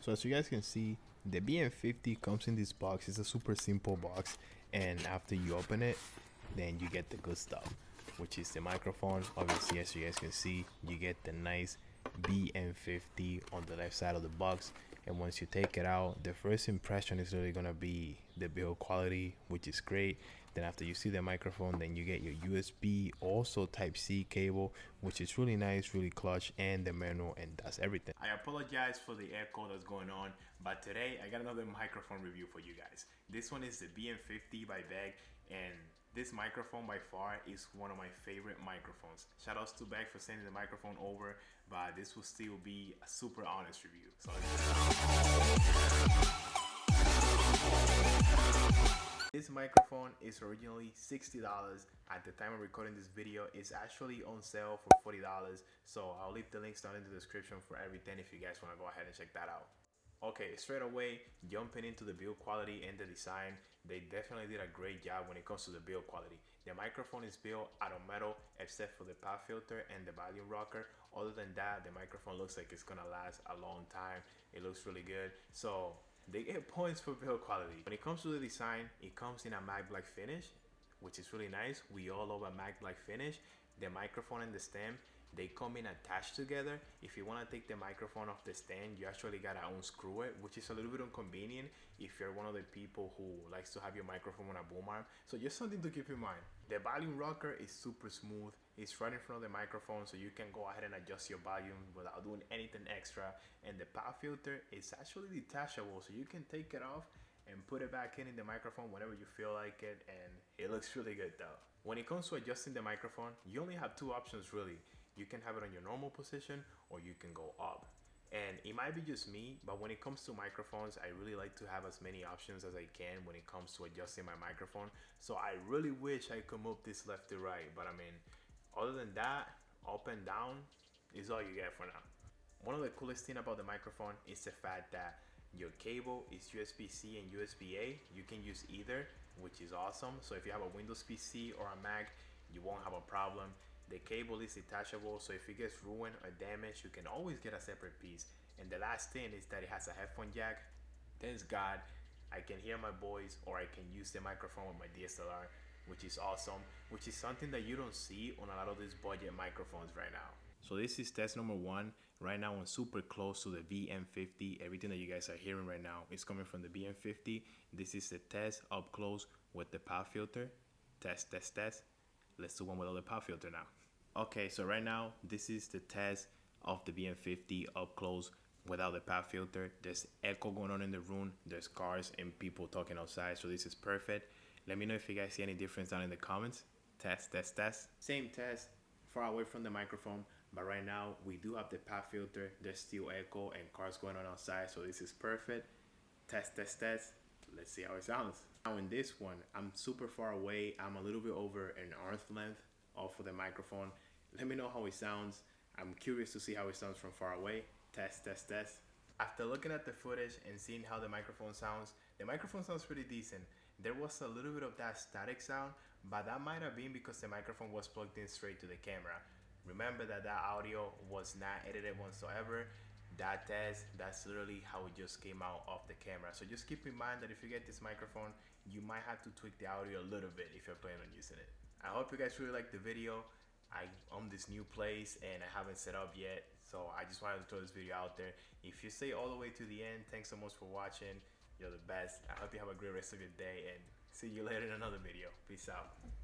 So as you guys can see, the VM50 comes in this box. It's a super simple box, and after you open it, then you get the good stuff, which is the microphone. Obviously, as you guys can see, you get the nice VM50 on the left side of the box. And once you take it out, the first impression is really gonna be the build quality, which is great. Then after you see the microphone, then you get your USB, also Type-C cable, which is really nice, really clutch, and the manual, and that's everything. I apologize for the echo that's going on, but today I got another microphone review for you guys. This one is the VM50 by Beg, and this microphone by far is one of my favorite microphones. Shout outs to Beg for sending the microphone over, but this will still be a super honest review. So this microphone is originally $60. At the time of recording this video, it's actually on sale for $40. So I'll leave the links down in the description for everything if you guys want to go ahead and check that out. Okay, straight away, jumping into the build quality and the design, they definitely did a great job when it comes to the build quality. The microphone is built out of metal except for the pop filter and the volume rocker. Other than that, the microphone looks like it's gonna last a long time. It looks really good. So they get points for build quality. When it comes to the design, it comes in a matte black finish, which is really nice. We all love a matte black finish. The microphone and the stem, they come in attached together. If you want to take the microphone off the stand, you actually gotta unscrew it, which is a little bit inconvenient if you're one of the people who likes to have your microphone on a boom arm. So just something to keep in mind. The volume rocker is super smooth. It's right in front of the microphone, so you can go ahead and adjust your volume without doing anything extra. And the pop filter is actually detachable, so you can take it off and put it back in the microphone whenever you feel like it, and it looks really good though. When it comes to adjusting the microphone, you only have two options really. You can have it on your normal position or you can go up. And it might be just me, but when it comes to microphones, I really like to have as many options as I can when it comes to adjusting my microphone. So I really wish I could move this left to right, but I mean, other than that, up and down is all you get for now. One of the coolest thing about the microphone is the fact that your cable is USB-C and USB-A. You can use either, which is awesome. So if you have a Windows PC or a Mac, you won't have a problem. The cable is detachable, so if it gets ruined or damaged, you can always get a separate piece. And the last thing is that it has a headphone jack. Thanks God, I can hear my voice, or I can use the microphone with my DSLR, which is awesome, which is something that you don't see on a lot of these budget microphones right now. So this is test number one. Right now I'm super close to the VM50. Everything that you guys are hearing right now is coming from the VM50. This is the test up close with the pop filter. Test, test, test. Let's do one without the pop filter now. Okay, so right now, this is the test of the VM50 up close without the pop filter. There's echo going on in the room. There's cars and people talking outside, so this is perfect. Let me know if you guys see any difference down in the comments. Test, test, test. Same test, far away from the microphone, but right now, we do have the pop filter. There's still echo and cars going on outside, so this is perfect. Test, test, test. Let's see how it sounds. Now in this one, I'm super far away. I'm a little bit over an arm's length off of the microphone. Let me know how it sounds. I'm curious to see how it sounds from far away. Test, test, test. After looking at the footage and seeing how the microphone sounds pretty decent. There was a little bit of that static sound, but that might have been because the microphone was plugged in straight to the camera. Remember that audio was not edited whatsoever. That test, that's literally how it just came out of the camera. So just keep in mind that if you get this microphone, you might have to tweak the audio a little bit if you're planning on using it. I hope you guys really liked the video. I'm on this new place and I haven't set up yet, so I just wanted to throw this video out there. If you stay all the way to the end, thanks so much for watching. You're the best. I hope you have a great rest of your day and see you later in another video. Peace out.